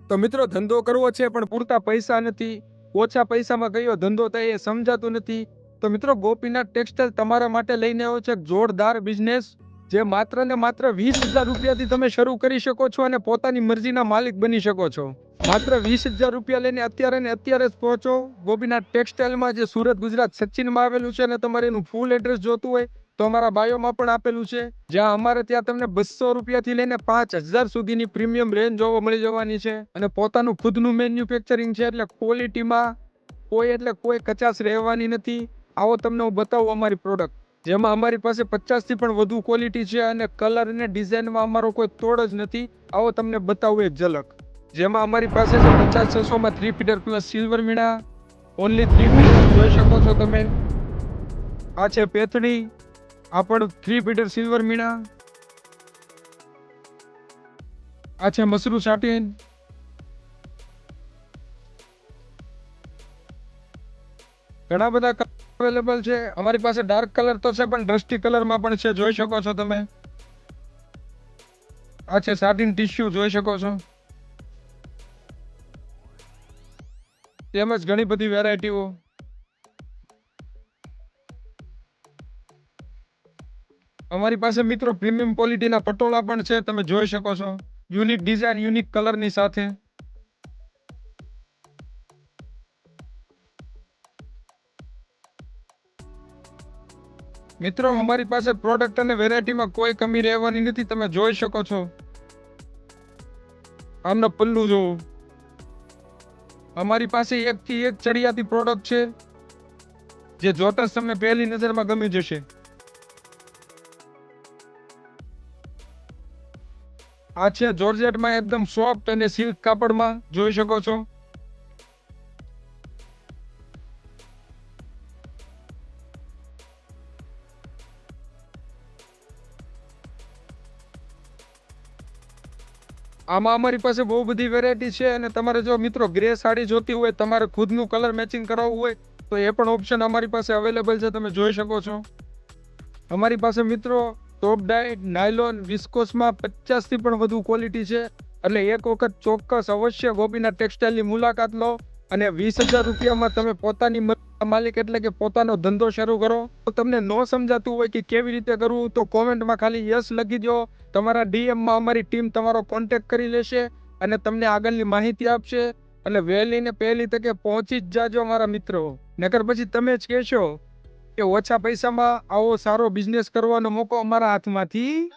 તો મિત્રો ધંધો કરવો છે પણ પૂરતા પૈસા નથી, ઓછા પૈસામાં કયો ધંધો થાય એ સમજાતું નથી. તો મિત્રો ગોપીનાથ ટેક્સટાઇલ તમારા માટે લઈને આવ્યો છે એક જોરદાર બિઝનેસ, જે માત્ર ને માત્ર 20,000 રૂપિયાથી તમે શરૂ કરી શકો છો અને પોતાની મરજીના માલિક બની શકો છો. માત્ર 20,000 રૂપિયા લઈને અત્યારે ને અત્યારે જ પહોંચો ગોપીનાથ ટેક્સટાઇલમાં, જે સુરત ગુજરાત સચિનમાં આવેલું છે. અને તમારે એનું ફૂલ એડ્રેસ જોતું હોય તો અમારા બાયોમાં પણ આપેલું છે, જ્યાં અમારે ત્યાં તમને 200 રૂપિયાથી લઈને 5,000 સુધીની પ્રીમિયમ રેન્જ જોવા મળી જવાની છે. અને પોતાનું ખુદનું મેન્યુફેક્ચરિંગ છે, એટલે ક્વોલિટીમાં કોઈ કચાશ રહેવાની નથી. આવો તમને હું બતાવું અમારી પ્રોડક્ટ, જેમાં અમારી પાસે 50થી પણ વધુ ક્વોલિટી છે અને કલર અને ડિઝાઇનમાં અમારો કોઈ તોડ જ નથી. આવો તમને બતાવું એક ઝલક, જેમાં અમારી પાસે છે 50-600 3 fitter plus silver Meena, only 3 fitter જોઈ શકો છો તમે. આ છે પેથણી, આ પણ 3 ફીટર સિલ્વર મીણા. આ છે મસરૂ સાટીન. ઘણા બધા અવેલેબલ છે અમારી પાસે. ડાર્ક કલર તો છે પણ ડસ્ટી કલરમાં પણ છે, જોઈ શકો છો તમે. આ છે સાટીન ટીશ્યુ, જોઈ શકો છો. તેમજ ઘણી બધી વેરાયટીઓ. અમારી પાસે મિત્રો પ્રીમિયમ ક્વોલિટીના પટોળા પણ છે, તમે જોઈ શકો છો. યુનિક ડિઝાઇન, યુનિક કલરની સાથે. મિત્રો અમારી પાસે પ્રોડક્ટ અને વેરાયટીમાં કોઈ કમી રહેવાની નથી, તમે જોઈ શકો છો. આમનો પલ્લુ જો. અમારી પાસે એકથી એક ચડિયાતી પ્રોડક્ટ છે, જે જોતા જ તમને પહેલી નજરમાં ગમી જશે. આ છે જોર્જેટમાં એકદમ સોફ્ટ અને સિલ્ક કાપડમાં, જોઈ શકો છો. આમાં અમારી પાસે બહુ બધી વેરાયટી છે. અને તમારે જો મિત્રો ગ્રે સાડી જોતી હોય, તમારે ખુદનું કલર મેચિંગ કરાવવું હોય તો એ પણ ઓપ્શન અમારી પાસે અવેલેબલ છે, તમે જોઈ શકો છો. અમારી પાસે મિત્રો ટોપ ડાય, નાયલોન, વિસ્કોસમાં 50થી પણ વધુ ક્વોલિટી છે. એટલે એક વખત ચોક્કસ અવશ્ય ગોપીનાથ ટેક્સટાઇલની મુલાકાત લો અને 20,000 રૂપિયામાં તમે પોતાની માલિક એટલે કે પોતાનો ધંધો શરૂ કરો. તો તમને ન સમજાતું હોય કે કેવી રીતે કરવું, તો કોમેન્ટમાં ખાલી યસ લખી દો. તમારા ડીએમમાં અમારી ટીમ તમારો કોન્ટેક્ટ કરી લેશે અને તમને આગળની માહિતી આપશે. અને વહેલી ને પહેલી તકે પહોંચી જ જાજો મારા મિત્રો, નકર પછી તમે જ કહેશો કે ઓછા પૈસામાં આવો સારો બિઝનેસ કરવાનો મોકો અમારા હાથમાંથી